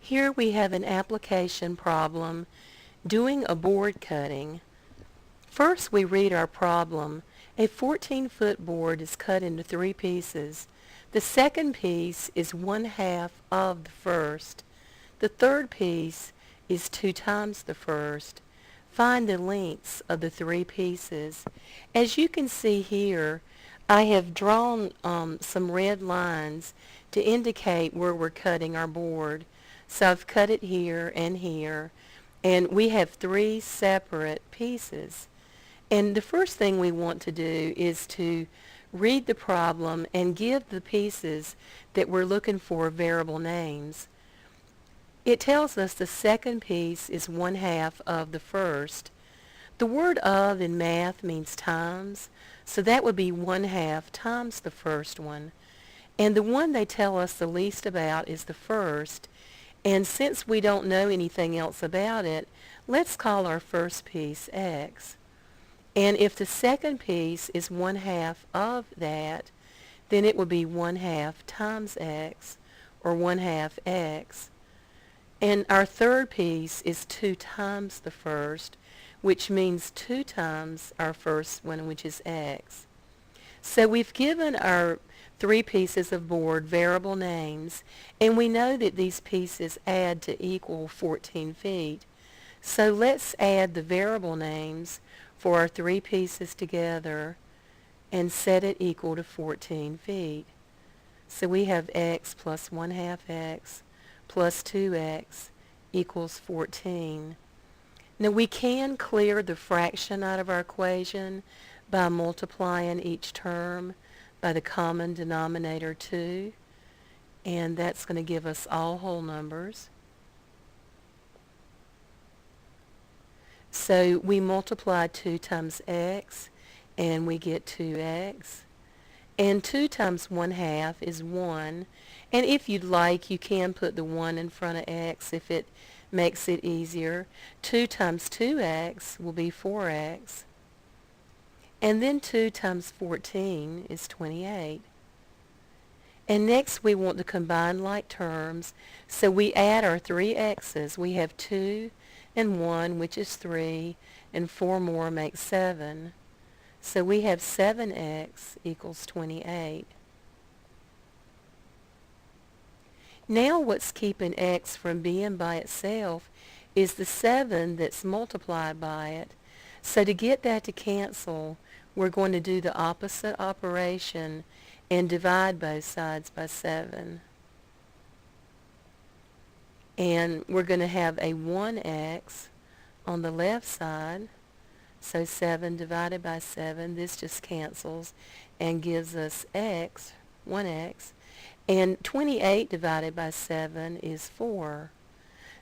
Here we have an application problem doing a board cutting. First we read our problem. A 14-foot board is cut into 3 pieces. The second piece is 1/2 of the first. The third piece is 2 times the first. Find the lengths of the 3 pieces. As you can see here, I have drawn some red lines to indicate where we're cutting our board. So I've cut it here, and we have 3 separate pieces. And the first thing we want to do is to read the problem and give the pieces that we're looking for variable names. It tells us the second piece is 1/2 of the first. The word of in math means times, so that would be 1/2 times the first one. And the one they tell us the least about is the first. And since we don't know anything else about it, let's call our first piece x. And if the second piece is 1/2 of that, then it would be 1/2 times x, or 1/2 x. And our third piece is 2 times the first, which means 2 times our first one, which is x. So we've given our 3 pieces of board variable names, and we know that these pieces add to equal 14 feet. So let's add the variable names for our 3 pieces together and set it equal to 14 feet. So we have x plus 1/2 x plus 2x equals 14. Now we can clear the fraction out of our equation by multiplying each term by the common denominator 2, and that's going to give us all whole numbers. So we multiply 2 times x and we get 2x, and 2 times 1/2 is 1, and if you'd like you can put the 1 in front of x if it makes it easier. 2 times 2x will be 4x. And then 2 times 14 is 28. And next we want to combine like terms, so we add our 3 x's. We have 2 and 1, which is 3, and 4 more makes 7. So we have 7x equals 28. Now what's keeping x from being by itself is the 7 that's multiplied by it. So to get that to cancel, we're going to do the opposite operation and divide both sides by 7. And we're going to have a 1x on the left side. So 7 divided by 7, this just cancels and gives us x, 1x. And 28 divided by 7 is 4.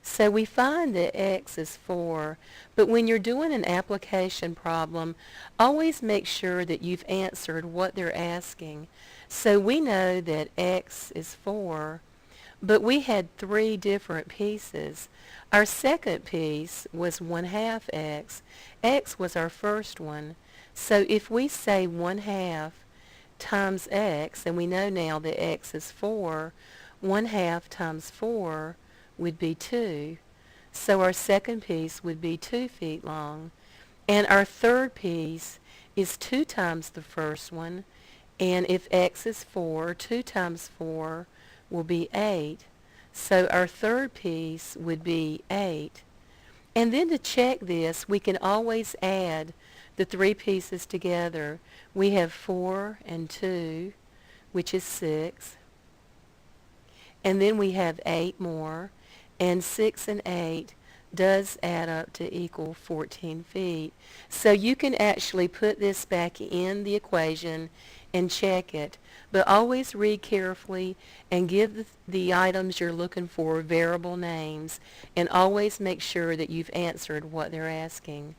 So we find that x is 4, but when you're doing an application problem, always make sure that you've answered what they're asking. So we know that x is 4, but we had 3 different pieces. Our second piece was 1/2 x. X was our first one. So if we say 1/2 times x, and we know now that x is 4, 1/2 times 4 would be 2. So our second piece would be 2 feet long. And our third piece is 2 times the first one. And if x is 4, 2 times 4 will be 8. So our third piece would be 8. And then to check this, we can always add the 3 pieces together. We have 4 and 2, which is 6. And then we have 8 more. And 6 and 8 does add up to equal 14 feet. So you can actually put this back in the equation and check it. But always read carefully and give the items you're looking for variable names, and always make sure that you've answered what they're asking.